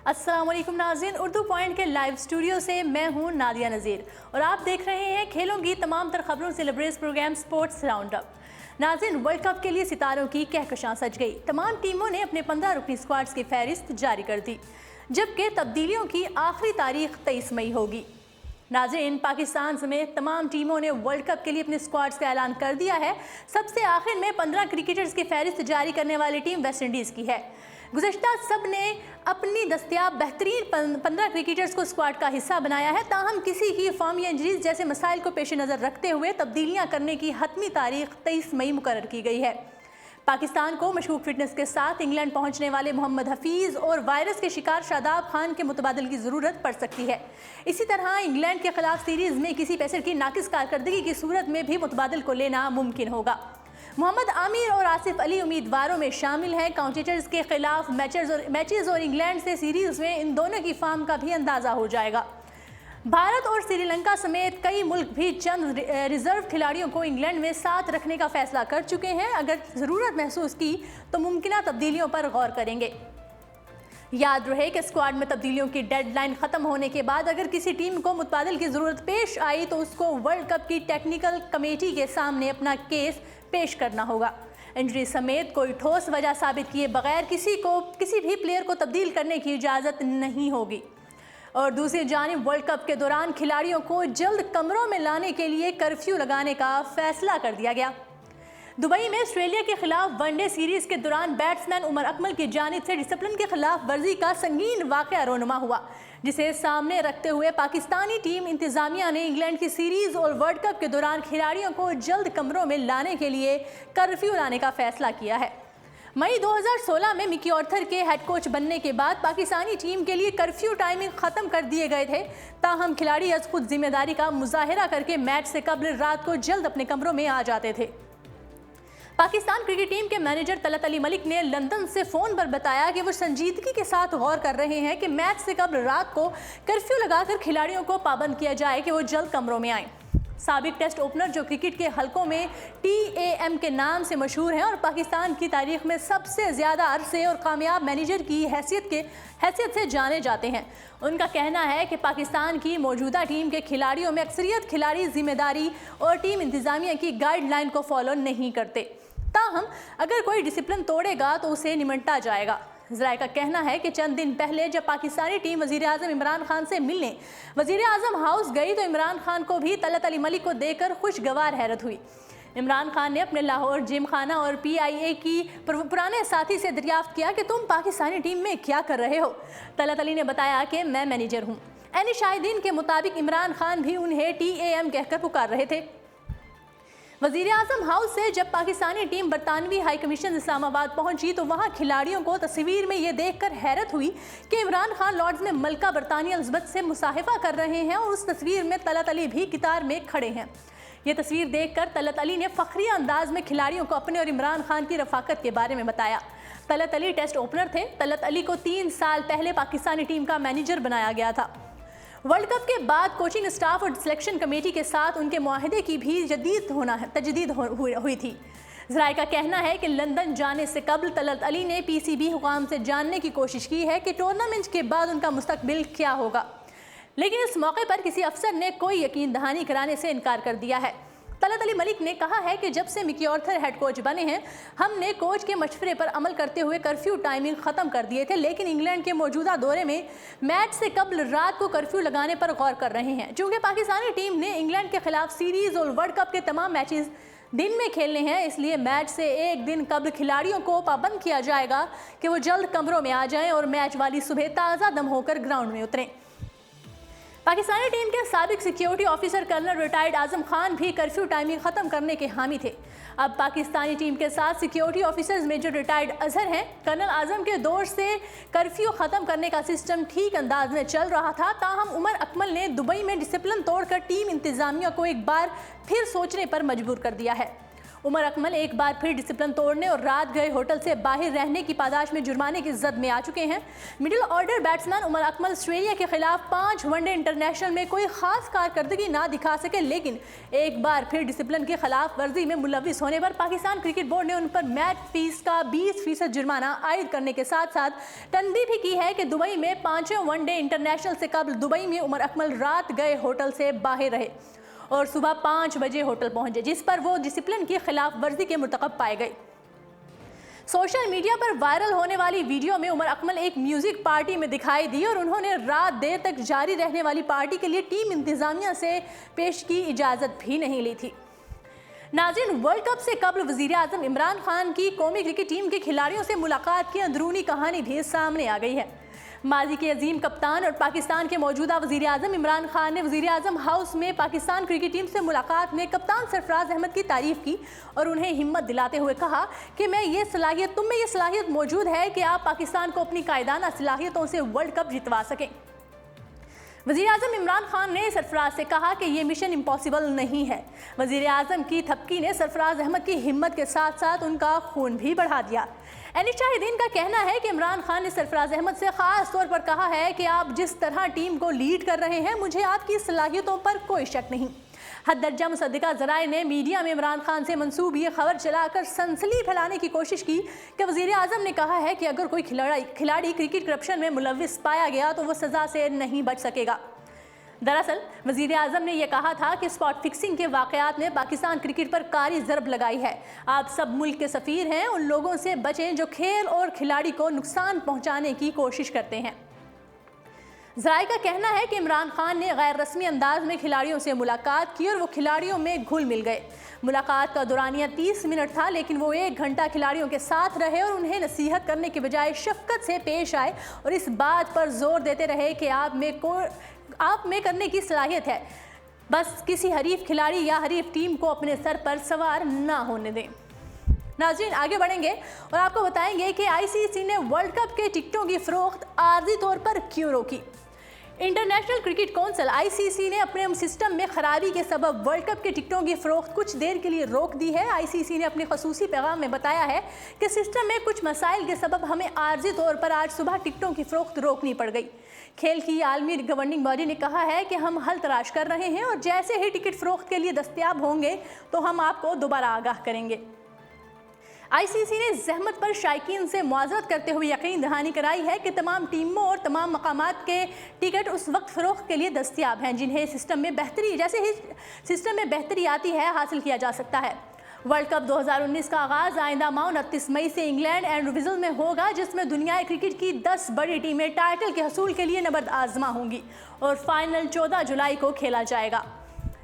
अस्सलाम वालेकुम नाज़रीन, उर्दू पॉइंट के लाइव स्टूडियो से मैं हूं नादिया नज़ीर और आप देख रहे हैं खेलों की तमाम तर खबरों से लबरेज प्रोग्राम स्पोर्ट्स राउंड अप। नाज़रीन, वर्ल्ड कप के लिए सितारों की कहकशां सज गई। तमाम टीमों ने अपने 15 रुकनी स्क्वाड्स की फहरिस्त जारी कर दी, जबकि तब्दीलियों की आखिरी तारीख 23 मई होगी। नाज़रीन, पाकिस्तान समेत तमाम टीमों ने वर्ल्ड कप के लिए अपने स्क्वाड्स का ऐलान कर दिया है। सबसे आखिर में 15 क्रिकेटर्स की फहरिस्त जारी करने वाली टीम वेस्ट इंडीज़ की है। गुज़श्ता सब ने अपनी दस्तयाब बेहतरीन 15 क्रिकेटर्स को स्क्वाड का हिस्सा बनाया है, ताहम किसी की फॉर्म या इंजरीज जैसे मसाइल को पेश नज़र रखते हुए तब्दीलियां करने की हतमी तारीख 23 मई मुकर्रर की गई है। पाकिस्तान को मशकूक फिटनेस के साथ इंग्लैंड पहुंचने वाले मोहम्मद हफीज़ और वायरस के शिकार शादाब खान के मुतबादल की ज़रूरत पड़ सकती है। इसी तरह इंग्लैंड के खिलाफ सीरीज़ में किसी पेसर की नाकिस कारकर्दगी की सूरत में भी मुतबादल को लेना मुमकिन होगा। मोहम्मद आमिर और आसिफ अली उम्मीदवारों में शामिल हैं। काउंटेटर्स के खिलाफ मैचेस और इंग्लैंड से सीरीज़ में इन दोनों की फॉर्म का भी अंदाज़ा हो जाएगा। भारत और श्रीलंका समेत कई मुल्क भी चंद रिजर्व खिलाड़ियों को इंग्लैंड में साथ रखने का फैसला कर चुके हैं। अगर ज़रूरत महसूस की तो मुमकिन तब्दीलियों पर गौर करेंगे। याद रहे कि स्क्वाड में तब्दीलियों की डेडलाइन ख़त्म होने के बाद अगर किसी टीम को मुतबादल की ज़रूरत पेश आई तो उसको वर्ल्ड कप की टेक्निकल कमेटी के सामने अपना केस पेश करना होगा। इंजरी समेत कोई ठोस वजह साबित किए बगैर किसी भी प्लेयर को तब्दील करने की इजाज़त नहीं होगी। और दूसरी जानिब वर्ल्ड कप के दौरान खिलाड़ियों को जल्द कमरों में लाने के लिए कर्फ्यू लगाने का फैसला कर दिया गया। दुबई में ऑस्ट्रेलिया के खिलाफ वनडे सीरीज के दौरान बैट्समैन उमर अकमल की जानिब से डिसिप्लिन के खिलाफ वर्जी का संगीन वाक़या रोनुमा हुआ, जिसे सामने रखते हुए पाकिस्तानी टीम इंतजामिया ने इंग्लैंड की सीरीज और वर्ल्ड कप के दौरान खिलाड़ियों को जल्द कमरों में लाने के लिए कर्फ्यू लाने का फैसला किया है। मई 2016 में मिकी ऑर्थर के हेड कोच बनने के बाद पाकिस्तानी टीम के लिए कर्फ्यू टाइमिंग ख़त्म कर दिए गए थे, ताहम खिलाड़ी अज खुद जिम्मेदारी का मुजाहरा करके मैच से कबल रात को जल्द अपने कमरों में आ जाते थे। पाकिस्तान क्रिकेट टीम के मैनेजर तलत अली मलिक ने लंदन से फ़ोन पर बताया कि वो संजीदगी के साथ गौर कर रहे हैं कि मैच से कबल रात को कर्फ्यू लगाकर खिलाड़ियों को पाबंद किया जाए कि वो जल्द कमरों में आएं। साबिक टेस्ट ओपनर जो क्रिकेट के हलकों में TAM के नाम से मशहूर हैं और पाकिस्तान की तारीख में सबसे ज़्यादा अरसे और कामयाब मैनेजर की हैसियत से जाने जाते हैं, उनका कहना है कि पाकिस्तान की मौजूदा टीम के खिलाड़ियों में अक्सरियत खिलाड़ी जिम्मेदारी और टीम इंतज़ामिया की गाइडलाइन को फॉलो नहीं करते। ताहम अगर कोई डिसिप्लिन तोड़ेगा तो उसे निमटा जाएगा। ज़राए का कहना है कि चंद दिन पहले जब पाकिस्तानी टीम वज़ीर आज़म इमरान खान से मिलने वज़ीर आज़म हाउस गई तो इमरान खान को भी तलत अली मलिक को देखकर खुशगवार हैरत हुई। इमरान खान ने अपने लाहौर जिम खाना और PIA की पुराने साथी से दरियाफ्त किया कि तुम पाकिस्तानी टीम में क्या कर रहे हो। तलत अली ने बताया कि मैं मैनेजर हूँ। ऐनी शाहिदीन के मुताबिक इमरान खान भी उन्हें TAM कहकर पुकार रहे थे। वज़ीर आज़म हाउस से जब पाकिस्तानी टीम बरतानवी हाई कमीशन इस्लामाबाद पहुंची तो वहां खिलाड़ियों को तस्वीर में ये देखकर हैरत हुई कि इमरान खान लॉर्ड्स में मलका बरतानिया एलिज़ाबेथ से मुसाहिफा कर रहे हैं और उस तस्वीर में तलत अली भी कितार में खड़े हैं। ये तस्वीर देखकर तलत अली ने फ़ख्रिया अंदाज में खिलाड़ियों को अपने और इमरान खान की रफ़ाकत के बारे में बताया। तलत अली टेस्ट ओपनर थे। तलत अली को 3 साल पहले पाकिस्तानी टीम का मैनेजर बनाया गया था। वर्ल्ड कप के बाद कोचिंग स्टाफ और सिलेक्शन कमेटी के साथ उनके मुआहदे की भी तजदीद हुई थी। ज़राए का कहना है कि लंदन जाने से कबल तलत अली ने PCB हुकाम से जानने की कोशिश की है कि टूर्नामेंट के बाद उनका मुस्तकबिल क्या होगा, लेकिन इस मौके पर किसी अफसर ने कोई यकीन दहानी कराने से इनकार कर दिया है। तलत अली मलिक ने कहा है कि जब से मिकी ऑर्थर हेड कोच बने हैं हमने कोच के मशवरे पर अमल करते हुए कर्फ्यू टाइमिंग ख़त्म कर दिए थे, लेकिन इंग्लैंड के मौजूदा दौरे में मैच से कबल रात को कर्फ्यू लगाने पर गौर कर रहे हैं। चूँकि पाकिस्तानी टीम ने इंग्लैंड के खिलाफ सीरीज़ और वर्ल्ड कप के तमाम मैचेस दिन में खेलने हैं, इसलिए मैच से एक दिन कबल खिलाड़ियों को पाबंद किया जाएगा कि वो जल्द कमरों में आ जाएँ और मैच वाली सुबह ताज़ा दम होकर ग्राउंड में उतरें। पाकिस्तानी टीम के साबिक security officer colonel retired Azam Khan भी कर्फ्यू टाइमिंग ख़त्म करने के हामी थे। अब पाकिस्तानी टीम के साथ सिक्योरिटी ऑफिसर्स में जो रिटायर्ड अजहर हैं, कर्नल आजम के दौर से कर्फ्यू ख़त्म करने का सिस्टम ठीक अंदाज में चल रहा था। ताहम उमर अकमल ने दुबई में डिसिप्लिन तोड़कर टीम इंतज़ामिया को एक बार फिर सोचने पर मजबूर कर दिया है। उमर अकमल एक बार फिर डिसिप्लिन तोड़ने और रात गए होटल से बाहर रहने की पादाश में जुर्माने की जद में आ चुके हैं। Middle order batsman Umar Akmal Australia के खिलाफ 5 वनडे इंटरनेशनल में कोई खास कारकर्दगी ना दिखा सके, लेकिन एक बार फिर डिसिप्लिन की खिलाफ वर्जी में मुलविस होने पर पाकिस्तान क्रिकेट बोर्ड ने उन पर मैच फीस का 20% जुर्माना आयद करने के साथ साथ तंबीह भी की है कि दुबई में 5वें वनडे इंटरनेशनल से कबल दुबई में उमर अकमल रात गए होटल से बाहर रहे और सुबह 5 बजे होटल पहुंचे, जिस पर वो डिसिप्लिन की खिलाफ वर्जी के मुर्तकब पाए गए। सोशल मीडिया पर वायरल होने वाली वीडियो में उमर अकमल एक म्यूजिक पार्टी में दिखाई दी और उन्होंने रात देर तक जारी रहने वाली पार्टी के लिए टीम इंतजामिया से पेश की इजाज़त भी नहीं ली थी। नाज़रीन, वर्ल्ड कप से कबल वज़ीर आज़म इमरान खान की कौमी क्रिकेट टीम के खिलाड़ियों से मुलाकात की अंदरूनी कहानी भी सामने आ गई है। माजी के अजीम कप्तान और पाकिस्तान के मौजूदा वज़ीर आज़म इमरान खान ने वज़ीर आज़म हाउस में पाकिस्तान क्रिकेट टीम से मुलाकात में कप्तान सरफराज अहमद की तारीफ़ की और उन्हें हिम्मत दिलाते हुए कहा कि तुम में ये सलाहियत मौजूद है कि आप पाकिस्तान को अपनी कायदाना सलाहियतों से वर्ल्ड कप जितवा सकें। वज़ीर आज़म इमरान खान ने सरफराज से कहा कि ये मिशन इम्पॉसिबल नहीं है। वज़ीर आज़म की थपकी ने सरफराज अहमद की हिम्मत के साथ साथ उनका खून भी बढ़ा दिया। एनिस शाहिदीन का कहना है कि इमरान खान ने सरफराज अहमद से ख़ास तौर पर कहा है कि आप जिस तरह टीम को लीड कर रहे हैं, मुझे आपकी सलाहियतों पर कोई शक नहीं। हद दर्जा मुसद्दिका ज़राए ने मीडिया में इमरान खान से मंसूब ये खबर चलाकर सनसनी फैलाने की कोशिश की कि वज़ीर आज़म ने कहा है कि अगर कोई खिलाड़ी क्रिकेट करप्शन में मुलविस पाया गया तो वह सज़ा से नहीं बच सकेगा। दरअसल वज़ीर आज़म ने यह कहा था कि स्पॉट फिक्सिंग के वाक़यात ने पाकिस्तान क्रिकेट पर कारी ज़रब लगाई है। आप सब मुल्क के सफ़ीर हैं, उन लोगों से बचें जो खेल और खिलाड़ी को नुकसान पहुँचाने की कोशिश करते हैं। ज़राए का कहना है कि इमरान खान ने गैर रस्मी अंदाज में खिलाड़ियों से मुलाकात की और वो खिलाड़ियों में घुल मिल गए। मुलाकात का दौरानिया 30 मिनट था, लेकिन वो 1 घंटा खिलाड़ियों के साथ रहे और उन्हें नसीहत करने के बजाय शफ़क़त से पेश आए और इस बात पर जोर देते रहे कि आप में करने की सलाहियत है, बस किसी हरीफ खिलाड़ी या हरीफ टीम को अपने सर पर सवार ना होने दें। नाज़रीन, आगे बढ़ेंगे और आपको बताएंगे कि आईसीसी ने वर्ल्ड कप के टिकटों की फ़रोख्त आर्जी तौर पर क्यों रोकी। इंटरनेशनल क्रिकेट काउंसिल आईसीसी ने अपने सिस्टम में खराबी के सबब वर्ल्ड कप के टिकटों की फ़रोख्त कुछ देर के लिए रोक दी है। आईसीसी ने अपने खसूसी पैगाम में बताया है कि सिस्टम में कुछ मसाइल के सबब हमें आर्जी तौर पर आज सुबह टिकटों की फ़रोख्त रोकनी पड़ गई। खेल की आलमी गवर्निंग बॉडी ने कहा है कि हम हल तलाश कर रहे हैं और जैसे ही टिकट फ़रोख्त के लिए दस्तयाब होंगे तो हम आपको दोबारा आगाह करेंगे। आईसीसी ने जहमत पर शायकीन से मुआज़रत करते हुए यकीन दहानी कराई है कि तमाम टीमों और तमाम मकामात के टिकट उस वक्त फ़रोख्त के लिए दस्तयाब हैं जिन्हें सिस्टम में बेहतरी आती है हासिल किया जा सकता है। वर्ल्ड कप 2019 का आगाज़ आइंदा माह 29 मई से इंग्लैंड एंड विज़ल में होगा, जिसमें दुनिया क्रिकेट की 10 बड़ी टीमें टाइटल के हसूल के लिए नबर्द आज़मा होंगी और फाइनल 14 जुलाई को खेला जाएगा।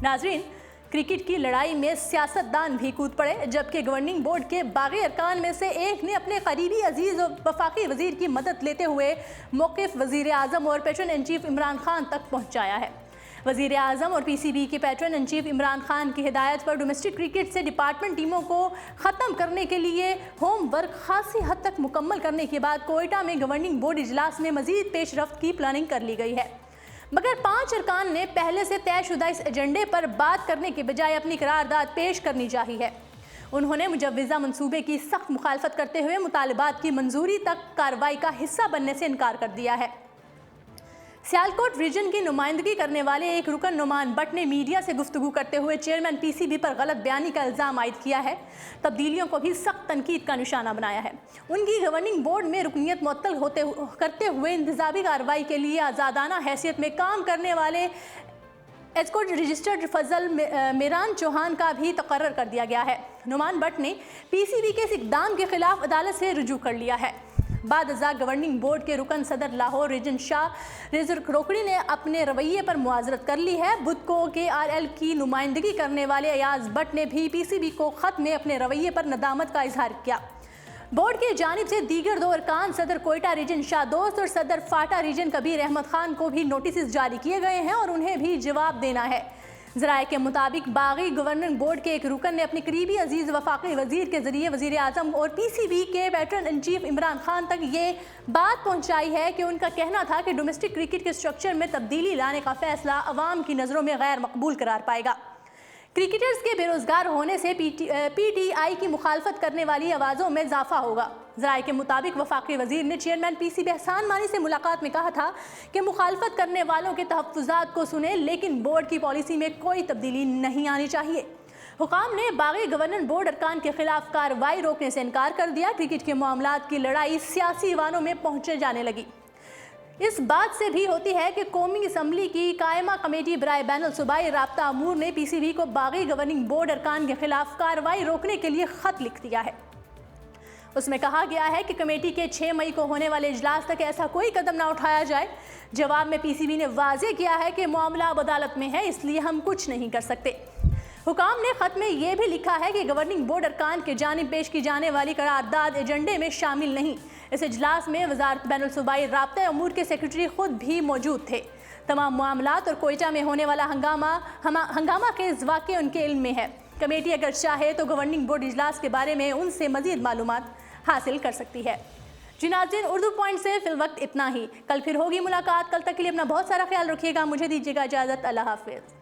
नाज़रीन, क्रिकेट की लड़ाई में सियासतदान भी कूद पड़े, जबकि गवर्निंग बोर्ड के बागी अरकान में से एक ने अपने करीबी अजीज़ और वफाकी वज़ीर की मदद लेते हुए मौक़िफ़ वज़ीर आज़म और patron in chief Imran Khan तक पहुँचाया है। वज़ीर आज़म और पीसीबी के patron in chief Imran Khan की हिदायत पर डोमेस्टिक क्रिकेट से डिपार्टमेंट टीमों को ख़त्म करने के लिए होम वर्क खासी हद तक मुकम्मल करने के बाद कोयटा में गवर्निंग बोर्ड इजलास में मज़ीद पेशरफ्त की प्लानिंग कर ली गई है, मगर 5 अरकान ने पहले से तयशुदा इस एजेंडे पर बात करने के बजाय अपनी करारदाद पेश करनी चाहिए है। उन्होंने मुजव्वज़ा मंसूबे की सख्त मुखालफत करते हुए मुतालबात की मंजूरी तक कार्रवाई का हिस्सा बनने से इनकार कर दिया है। सियालकोट रीजन की नुमाइंदगी करने वाले एक रुकन नुमान भट्ट ने मीडिया से गुफ्तगू करते हुए चेयरमैन पीसीबी पर गलत बयानी का इल्ज़ाम आयद किया है। तब्दीलियों को भी सख्त तनकीद का निशाना बनाया है। उनकी गवर्निंग बोर्ड में रुकनीत मुअत्तल करते हुए इंतज़ामी कार्रवाई के लिए आज़ादाना हैसियत में काम करने वाले एस्कोट रजिस्टर्ड फजल मीरान चौहान का भी तकर्रर कर दिया गया है। नुमान भट्ट ने पीसीबी के इस इक़दाम के खिलाफ अदालत से रुजू कर लिया है। बाद अज़ा गवर्निंग बोर्ड के रुकन सदर लाहौर रीजन शाह रेजर क्रोकड़ी ने अपने रवैये पर मुआज़रत कर ली है। बुध को KRL की नुमाइंदगी करने वाले अयाज भट्ट ने भी पीसीबी को ख़त में अपने रवैये पर नदामत का इजहार किया। बोर्ड की जानिब से दीगर 2 अरकान सदर कोयटा रीजन शाह दोस्त और सदर फाटा रीजन कबीर अहमद खान को भी नोटिस जारी किए गए हैं और उन्हें भी जवाब देना है। ज़राए के मुताबिक बागी गवर्निंग बोर्ड के एक रुकन ने अपने करीबी अजीज़ वफाकी वज़ीर के ज़रिए वज़ीर आज़म और पीसीबी के patron in chief Imran Khan तक ये बात पहुँचाई है कि उनका कहना था कि डोमेस्टिक क्रिकेट के स्ट्रक्चर में तब्दीली लाने का फ़ैसला अवाम की नज़रों में गैर मकबूल करार पाएगा। क्रिकेटर्स के बेरोजगार होने से पीटीआई की मुखालफत करने वाली आवाज़ों में इजाफा होगा। ज़राए के मुताबिक वफाकी वजीर ने चेयरमैन पीसीबी एहसान मानी से मुलाकात में कहा था कि मुखालफत करने वालों के तहफ़्फ़ुज़ात को सुने, लेकिन बोर्ड की पॉलिसी में कोई तब्दीली नहीं आनी चाहिए। हुकाम ने बागी गवर्नर बोर्ड अरकान के खिलाफ कार्रवाई रोकने से इनकार कर दिया। क्रिकेट के मामलात की लड़ाई सियासी वानों में पहुंचे जाने लगी। इस बात से भी होती है कि कौमी असम्बली की कायमा कमेटी बराए बैनुल सूबाई राब्ता अमूर ने पीसीबी को बागी गवर्निंग बोर्ड अरकान के खिलाफ कार्रवाई रोकने के लिए खत लिख दिया है। उसमें कहा गया है कि कमेटी के 6 मई को होने वाले इजलास तक ऐसा कोई कदम ना उठाया जाए। जवाब में पीसीबी ने वाजे किया है कि मामला अब अदालत में है, इसलिए हम कुछ नहीं कर सकते। हुकाम ने खत में यह भी लिखा है कि गवर्निंग बोर्ड अरकान के जानिब पेश की जाने वाली करारदाद एजेंडे में शामिल नहीं। इस इजलास में वजारत बैनुल सूबाई राब्ता अमूर के सेक्रेटरी खुद भी मौजूद थे। तमाम मामलात और कोयटा में होने वाला हंगामा के वाक़े उनके इल्म में है। कमेटी अगर चाहे तो गवर्निंग बोर्ड इजलास के बारे में उनसे मजीद मालूमात हासिल कर सकती है। जी नाज़रीन, उर्दू पॉइंट से फिल वक्त इतना ही। कल फिर होगी मुलाकात। कल तक के लिए अपना बहुत सारा ख्याल रखिएगा। मुझे दीजिएगा इजाज़त। अल्लाह हाफिज़।